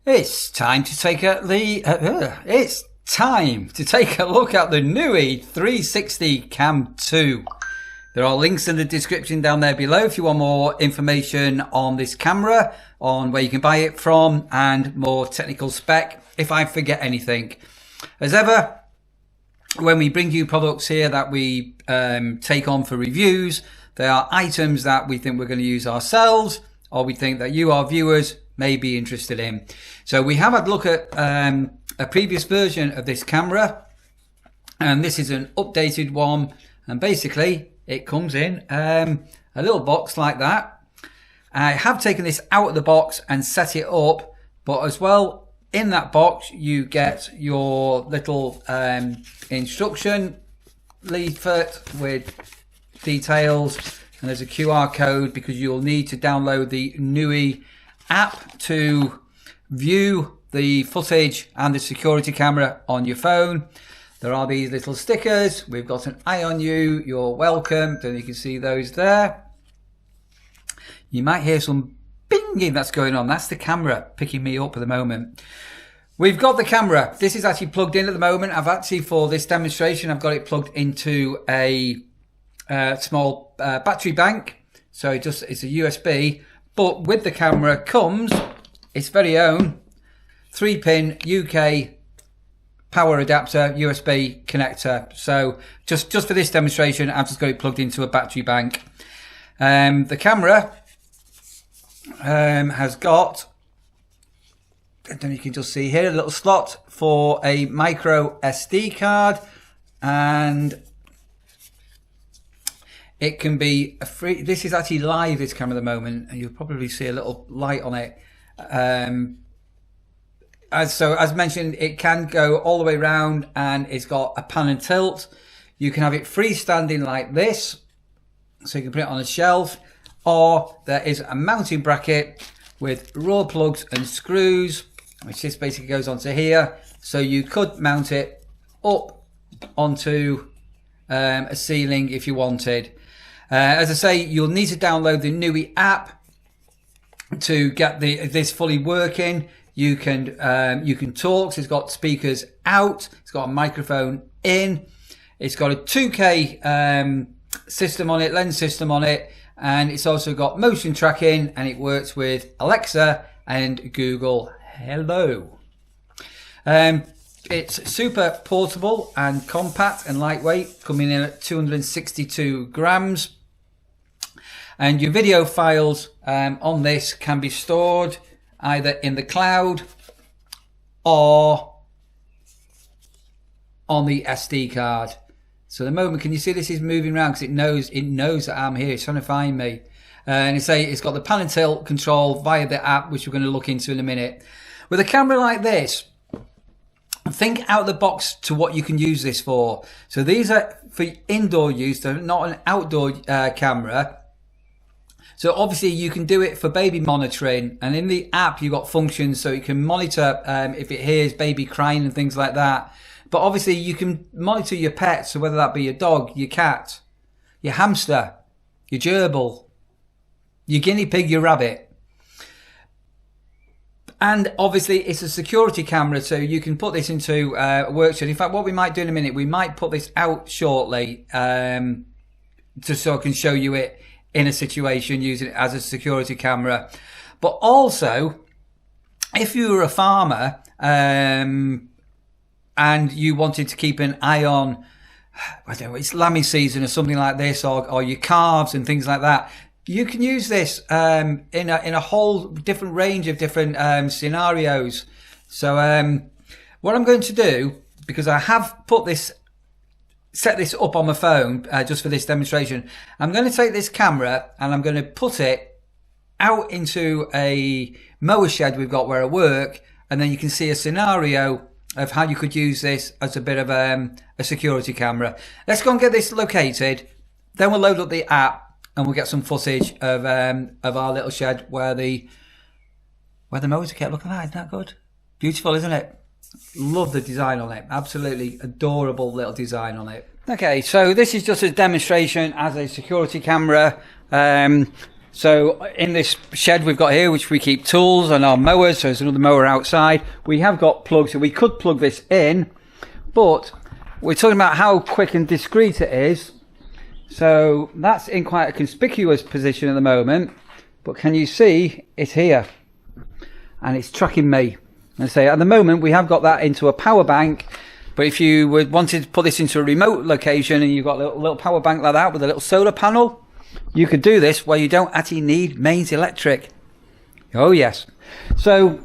It's time to take a it's time to take a look at the Nooie 360 Cam 2. There are links in the description down there below if you want more information on this camera, on where you can buy it from, and more technical spec if I forget anything. As ever, when we bring you products here that we take on for reviews, they are items that we think we're going to use ourselves, or we think that you, our viewers, may be interested in. So we have had a look at a previous version of this camera, and this is an updated one, and basically it comes in a little box like that. I have taken this out of the box and set it up, but as well in that box you get your little instruction leaflet with details, and there's a QR code because you'll need to download the Nooie app to view the footage and the security camera on your phone. There are these little stickers. We've got an eye on you, you're welcome, and you can see those there. You might hear some binging that's going on. That's the camera picking me up at the moment. We've got the camera. This is actually plugged in at the moment. I've actually, for this demonstration, I've got it plugged into a small battery bank. So it's a USB. But with the camera comes its very own 3-pin UK power adapter USB connector. So just for this demonstration, I've just got it plugged into a battery bank. The camera has got, and then you can just see here, a little slot for a micro SD card, and it can be a free. This is actually live, this camera at the moment, and you'll probably see a little light on it. As mentioned, it can go all the way around, and it's got a pan and tilt. You can have it freestanding like this, so you can put it on a shelf, or there is a mounting bracket with raw plugs and screws, which this basically goes onto here. So you could mount it up onto a ceiling if you wanted. As I say, you'll need to download the Nooie app to get this fully working. You can talk. So it's got speakers out. It's got a microphone in. It's got a 2K system on it, lens system on it, and it's also got motion tracking, and it works with Alexa and Google Hello. It's super portable and compact and lightweight, coming in at 262 grams. And your video files on this can be stored either in the cloud or on the SD card. So the moment, can you see this is moving around because it knows that I'm here. It's trying to find me. And it's got the pan and tilt control via the app, which we're going to look into in a minute. With a camera like this, think out of the box to what you can use this for. So these are for indoor use. They're not an outdoor camera. So obviously you can do it for baby monitoring, and in the app you've got functions so you can monitor if it hears baby crying and things like that. But obviously you can monitor your pets, so whether that be your dog, your cat, your hamster, your gerbil, your guinea pig, your rabbit. And obviously it's a security camera, so you can put this into a workshop. In fact, what we might do in a minute, we might put this out shortly just so I can show you it in a situation using it as a security camera. But also, if you were a farmer and you wanted to keep an eye on, I don't know, it's lambing season or something like this, or your calves and things like that, you can use this in a whole different range of different scenarios. So what I'm going to do, because I have set this up on my phone just for this demonstration, I'm going to take this camera and I'm going to put it out into a mower shed we've got where I work, and then you can see a scenario of how you could use this as a bit of a security camera. Let's go and get this located, then we'll load up the app and we'll get some footage of our little shed where the mowers kept. Look at that, isn't that good? Beautiful, isn't it? Love the design on it. Absolutely adorable little design on it. Okay, so this is just a demonstration as a security camera. So in this shed we've got here, which we keep tools and our mowers, so there's another mower outside. We have got plugs, so we could plug this in, but we're talking about how quick and discreet it is. So that's in quite a conspicuous position at the moment, but can you see it's here? And it's tracking me. And say at the moment we have got that into a power bank, but if you wanted to put this into a remote location and you've got a little power bank like that with a little solar panel, you could do this where you don't actually need mains electric. Oh yes. So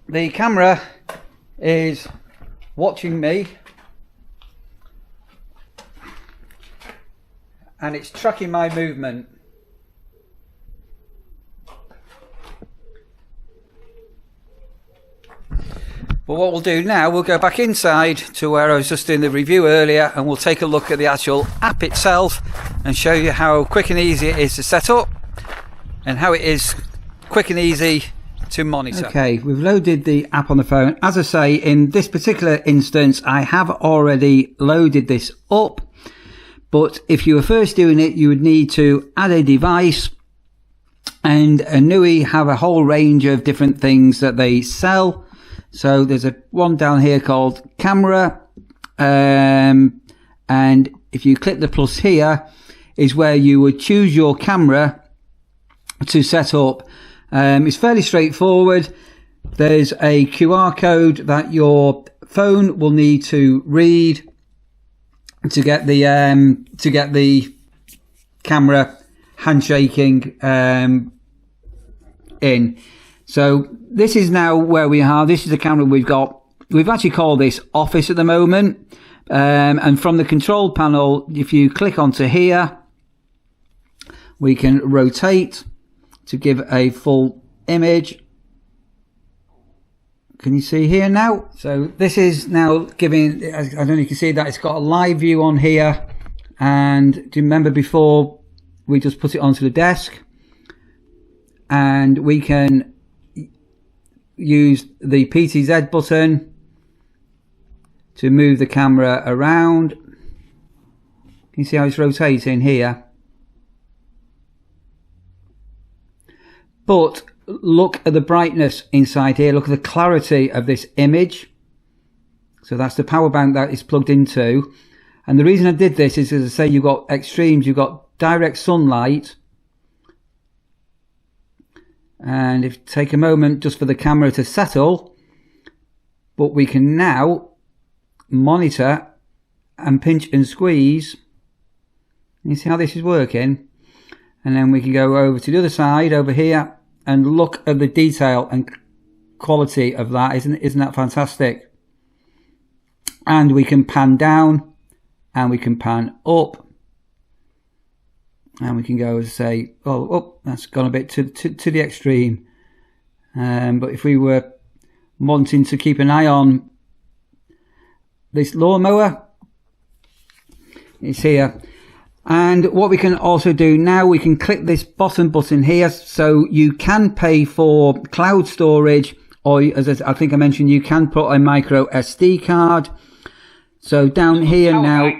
the camera is watching me and it's tracking my movement. But what we'll do now, we'll go back inside to where I was just doing the review earlier, and we'll take a look at the actual app itself and show you how quick and easy it is to set up and how it is quick and easy to monitor. Okay, we've loaded the app on the phone. As I say, in this particular instance, I have already loaded this up, but if you were first doing it, you would need to add a device, and Nooie have a whole range of different things that they sell. So there's one down here called camera, and if you click the plus here is where you would choose your camera to set up. It's fairly straightforward. There's a QR code that your phone will need to read to get the camera handshaking in. So this is now where we are. This is the camera we've got. We've actually called this office at the moment. And from the control panel, if you click onto here, we can rotate to give a full image. Can you see here now? So this is now giving, I don't know if you can see that, it's got a live view on here. And do you remember before we just put it onto the desk? And we can use the PTZ button to move the camera around. Can you see how it's rotating here? But look at the brightness inside here. Look at the clarity of this image. So that's the power bank that is plugged into. And the reason I did this is, as I say, you've got extremes. You've got direct sunlight. And if take a moment just for the camera to settle, but we can now monitor and pinch and squeeze. You see how this is working? And then we can go over to the other side over here and look at the detail and quality of that. Isn't that fantastic? And we can pan down and we can pan up. And we can go and say, oh, that's gone a bit to the extreme. But if we were wanting to keep an eye on this lawnmower, it's here. And what we can also do now, we can click this bottom button here. So you can pay for cloud storage, or as I think I mentioned, you can put a micro SD card. So down here now.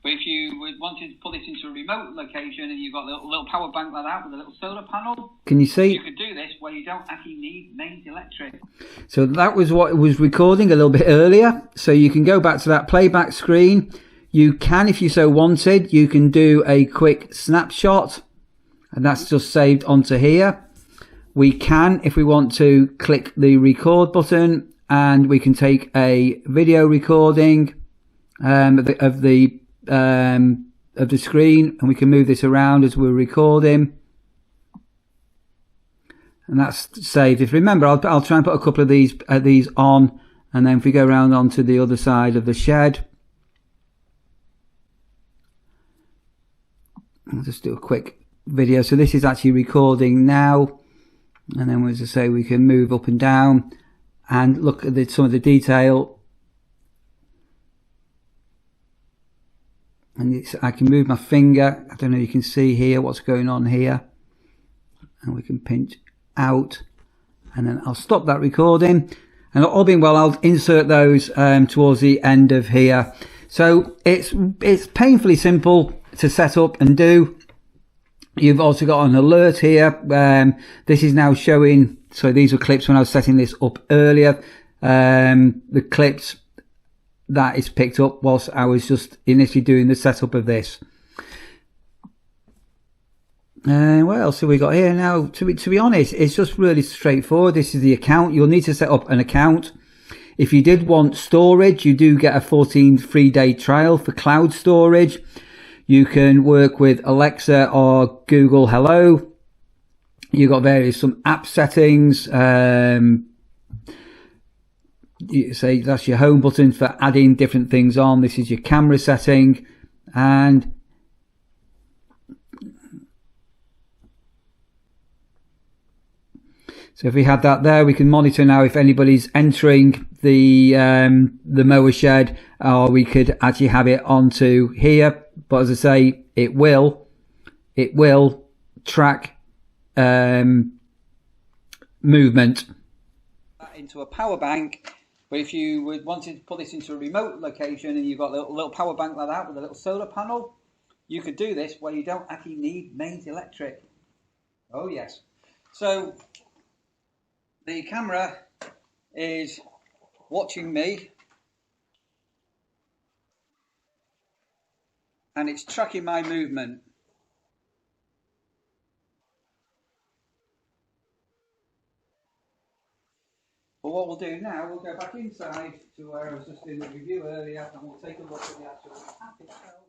But if you wanted to put this into a remote location and you've got a little power bank like that with a little solar panel, can you see? You could do this where you don't actually need mains electric. So that was what it was recording a little bit earlier. So you can go back to that playback screen. You can, if you so wanted, you can do a quick snapshot, and that's just saved onto here. We can, if we want to, click the record button, and we can take a video recording of the screen, and we can move this around as we're recording, and that's saved. If you remember, I'll try and put a couple of these on, and then if we go around onto the other side of the shed, I'll just do a quick video. So this is actually recording now, and then as I say, we can move up and down and look at some of the detail. And I can move my finger. I don't know if you can see here what's going on here. And we can pinch out. And then I'll stop that recording. And all being well, I'll insert those towards the end of here. So it's painfully simple to set up and do. You've also got an alert here. This is now showing, so these were clips when I was setting this up earlier. The clips that is picked up whilst I was just initially doing the setup of this. What else have we got here now? To be honest, it's just really straightforward. This is the account. You'll need to set up an account. If you did want storage, you do get a 14 free day trial for cloud storage. You can work with Alexa or Google Hello. You've got some app settings. You say that's your home button for adding different things on. This is your camera setting, and so if we had that there, we can monitor now if anybody's entering the mower shed, or we could actually have it onto here. But as I say, it will track movement into a power bank. But if you would wanted to put this into a remote location and you've got a little power bank like that with a little solar panel, you could do this where you don't actually need mains electric. Oh yes. So the camera is watching me and it's tracking my movement. But what we'll do now, we'll go back inside to where I was just doing the review earlier, and we'll take a look at the actual app itself.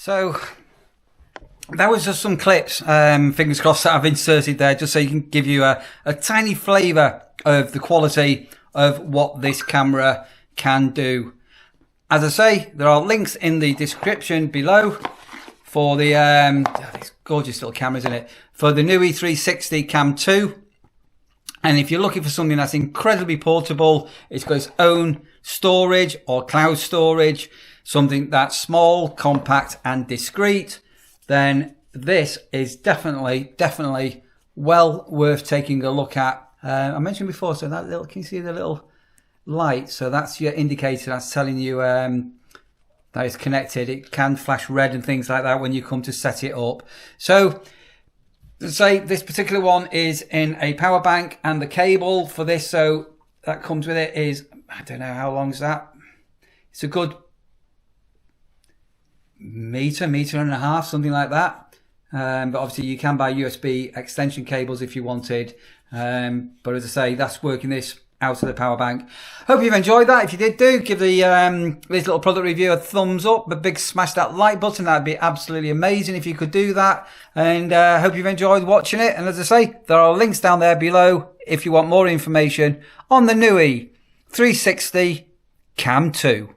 So that was just some clips, fingers crossed, that I've inserted there just so you can give you a tiny flavour of the quality of what this camera can do. As I say, there are links in the description below for the these gorgeous little cameras in it, for the Nooie 360 Cam 2. And if you're looking for something that's incredibly portable, it's got its own storage or cloud storage, something that's small, compact and discreet, then this is definitely well worth taking a look at. I mentioned before, so that little, can you see the little light? So that's your indicator that's telling you that it's connected. It can flash red and things like that when you come to set it up. So say this particular one is in a power bank, and the cable for this, so that comes with it, is, I don't know how long is that. It's a good meter and a half, something like that. But obviously you can buy USB extension cables if you wanted. But as I say, that's working this out of the power bank. Hope you've enjoyed that. If you did, do give the this little product review a thumbs up, a big smash that like button. That'd be absolutely amazing if you could do that. And hope you've enjoyed watching it. And as I say, there are links down there below if you want more information on the Nooie 360 Cam 2.